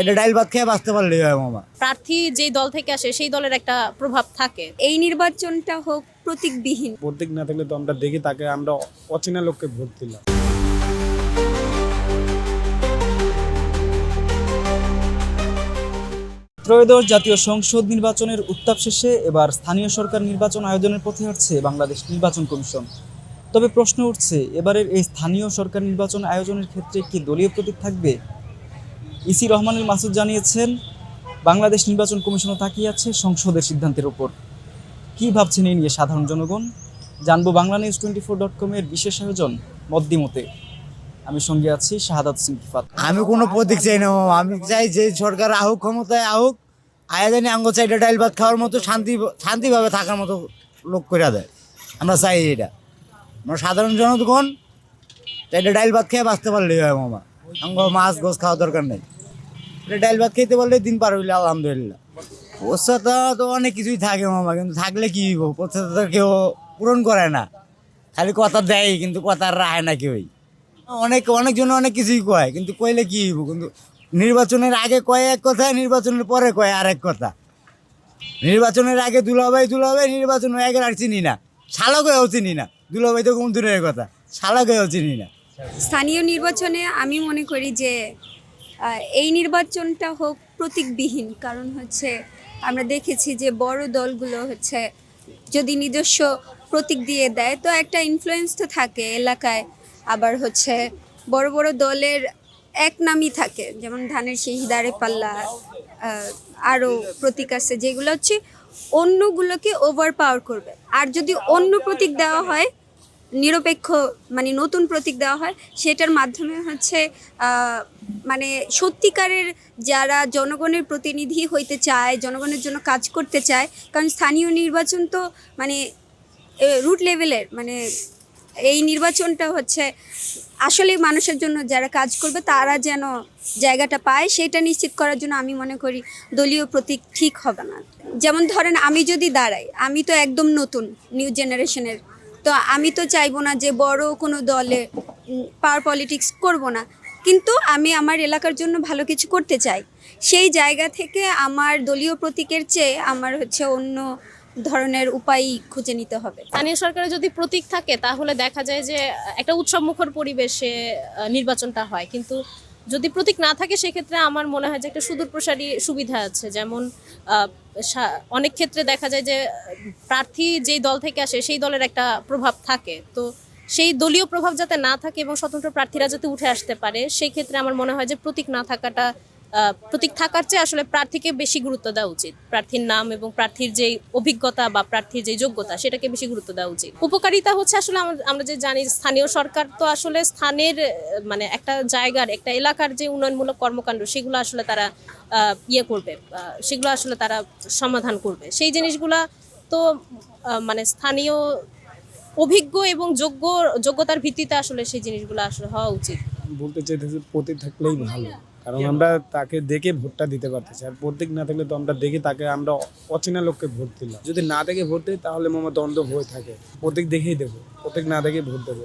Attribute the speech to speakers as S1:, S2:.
S1: এটা ডাইল ভাত খেয়ে বাঁচতে পারলেই হয় মামা।
S2: প্রার্থী যেই দল থেকে আসে সেই দলের একটা প্রভাব থাকে।
S3: এই নির্বাচনটা হোক প্রতীকবিহীন।
S4: প্রতীক না থাকলে তো আমরা দেখি তাকে আমরা অচেনা লোককে ভোট দিলাম।
S5: ত্রয়োদশ জাতীয় সংসদ নির্বাচনের উত্তাপ শেষে এবার স্থানীয় সরকার নির্বাচন আয়োজনের পথে হাঁটছে বাংলাদেশ নির্বাচন কমিশন। তবে প্রশ্ন উঠছে, এবারের এই স্থানীয় সরকার নির্বাচন আয়োজনের ক্ষেত্রে কি দলীয় প্রতীক থাকবে? ইসি রহমানুল মাসুদ জানিয়েছেন, বাংলাদেশ নির্বাচন কমিশনও তাকিয়ে আছে সংসদের সিদ্ধান্তের উপর। কী ভাবছেন এই নিয়ে সাধারণ জনগণ? জানবো BanglaNews24.com এর বিশেষ আয়োজন মদ্দিমতে। আমি সঙ্গে আছি শাহাদাত হোসেন কিফাত।
S1: আমি কোনো প্রতীক চাই না মামা, আমি চাই যে সরকার আহুক, ক্ষমতায় আহুক, আয়া জানি আঙ্গ চাইটা ডাইল ভাত খাওয়ার মতো শান্তিভাবে থাকার মতো লোক করে দেয়। আমরা চাই এটা, আমরা সাধারণ জনগণ এটা ডাইল ভাত খেয়ে বাঁচতে পারলেই হয় মামা। আঙ্গ মাছ গোছ খাওয়ার দরকার নেই, এটা ডাইল ভাত খেতে পারলে দিন পার হইলে আলহামদুলিল্লাহ। প্রস্তাবটা তো অনেক কিছুই থাকে মামা, কিন্তু থাকলে কি হইব? প্রস্তাবটা কেউ পূরণ করে না, খালি কথা দেয় কিন্তু কথা রাখে না কেউই। অনেকজন অনেক কিছুই কয়, কিন্তু কইলে কি হইব? কিন্তু নির্বাচনের আগে কয় এক কথা, নির্বাচনের পরে কয় আরেক কথা। নির্বাচনের আগে দুলাভাই, নির্বাচনের আগে আর চিনি না, শালাকেও চিনি না। দুলাভাই তো কোন দূরের কথা, শালাকেও চিনি না।
S3: স্থানীয় নির্বাচনে আমি মনে করি যে এই নির্বাচনটা হোক প্রতীকবিহীন। কারণ হচ্ছে আমরা দেখেছি যে বড় দলগুলো হচ্ছে যদি নিজস্ব প্রতীক দিয়ে দেয় তো একটা ইনফ্লুয়েন্স তো থাকে এলাকায়। আবার হচ্ছে বড় বড় দলের এক নামই থাকে, যেমন ধানের শীষ, দাঁড়িপাল্লা, আরও প্রতীক আছে যেগুলো হচ্ছে অন্যগুলোকে ওভার পাওয়ার করবে। আর যদি অন্য প্রতীক দেওয়া হয়, নিরপেক্ষ মানে নতুন প্রতীক দেওয়া হয়, সেটার মাধ্যমে হচ্ছে মানে সত্যিকারের যারা জনগণের প্রতিনিধি হইতে চায়, জনগণের জন্য কাজ করতে চায়। কারণ স্থানীয় নির্বাচন তো মানে রুট লেভেলের, মানে এই নির্বাচনটা হচ্ছে আসলে মানুষের জন্য যারা কাজ করবে তারা যেন জায়গাটা পায়, সেটা নিশ্চিত করার জন্য আমি মনে করি দলীয় প্রতীক ঠিক হবে না। যেমন ধরেন আমি যদি দাঁড়াই, আমি তো একদম নতুন নিউ জেনারেশনের, তো আমি তো চাইবো না যে বড় কোনো দলে পাওয়ার পলিটিক্স করব না, কিন্তু আমি আমার এলাকার জন্য ভালো কিছু করতে চাই। সেই জায়গা থেকে আমার দলীয় প্রতীকের চেয়ে আমার হচ্ছে অন্য ধরনের উপায় খুঁজে নিতে হবে।
S2: স্থানীয় সরকারের যদি প্রতীক থাকে তাহলে দেখা যায় যে একটা উৎসবমুখর পরিবেশে নির্বাচনটা হয়, কিন্তু যদি প্রতীক না থাকে সেক্ষেত্রে আমার মনে হয় যে একটা সুদূরপ্রসারী সুবিধা আছে। যেমন অনেক ক্ষেত্রে দেখা যায় যে প্রার্থী যেই দল থেকে আসে সেই দলের একটা প্রভাব থাকে, তো সেই দলীয় প্রভাব যাতে না থাকে এবং স্বতন্ত্র প্রার্থীরা যাতে উঠে আসতে পারে, সেই ক্ষেত্রে আমার মনে হয় যে প্রতীক থাকার চেয়ে আসলে প্রার্থীকে বেশি গুরুত্ব দেওয়া উচিত। প্রার্থীর নাম এবং প্রার্থীর যেই অভিজ্ঞতা বা প্রার্থীর যেই যোগ্যতা সেটাকে বেশি গুরুত্ব দেওয়া উচিত। উপকারিতা হচ্ছে আসলে আমরা যে জানি স্থানীয় সরকার তো আসলে স্থানের মানে একটা জায়গার, একটা এলাকার যে উন্নয়নমূলক কর্মকাণ্ড সেগুলো আসলে তারা করবে, সেগুলো আসলে তারা সমাধান করবে। সেই জিনিসগুলা তো মানে স্থানীয় অভিজ্ঞ এবং যোগ্যতার ভিত্তিতে আসলে সেই জিনিসগুলো আসলে হওয়া উচিত।
S4: বলতে চাইতেছি প্রতীক থাকলেই ভালো, কারণ আমরা তাকে দেখে ভোটটা দিতে পারতেছি। আর প্রতীক না থাকলে তো আমরা দেখি তাকে আমরা অচেনা লোককে ভোট দিলাম। যদি না দেখে ভোট দিই তাহলে মামা দ্বন্দ্ব হয়ে থাকে। প্রতীক দেখেই দেবো, প্রতীক না দেখে ভোট দেবো।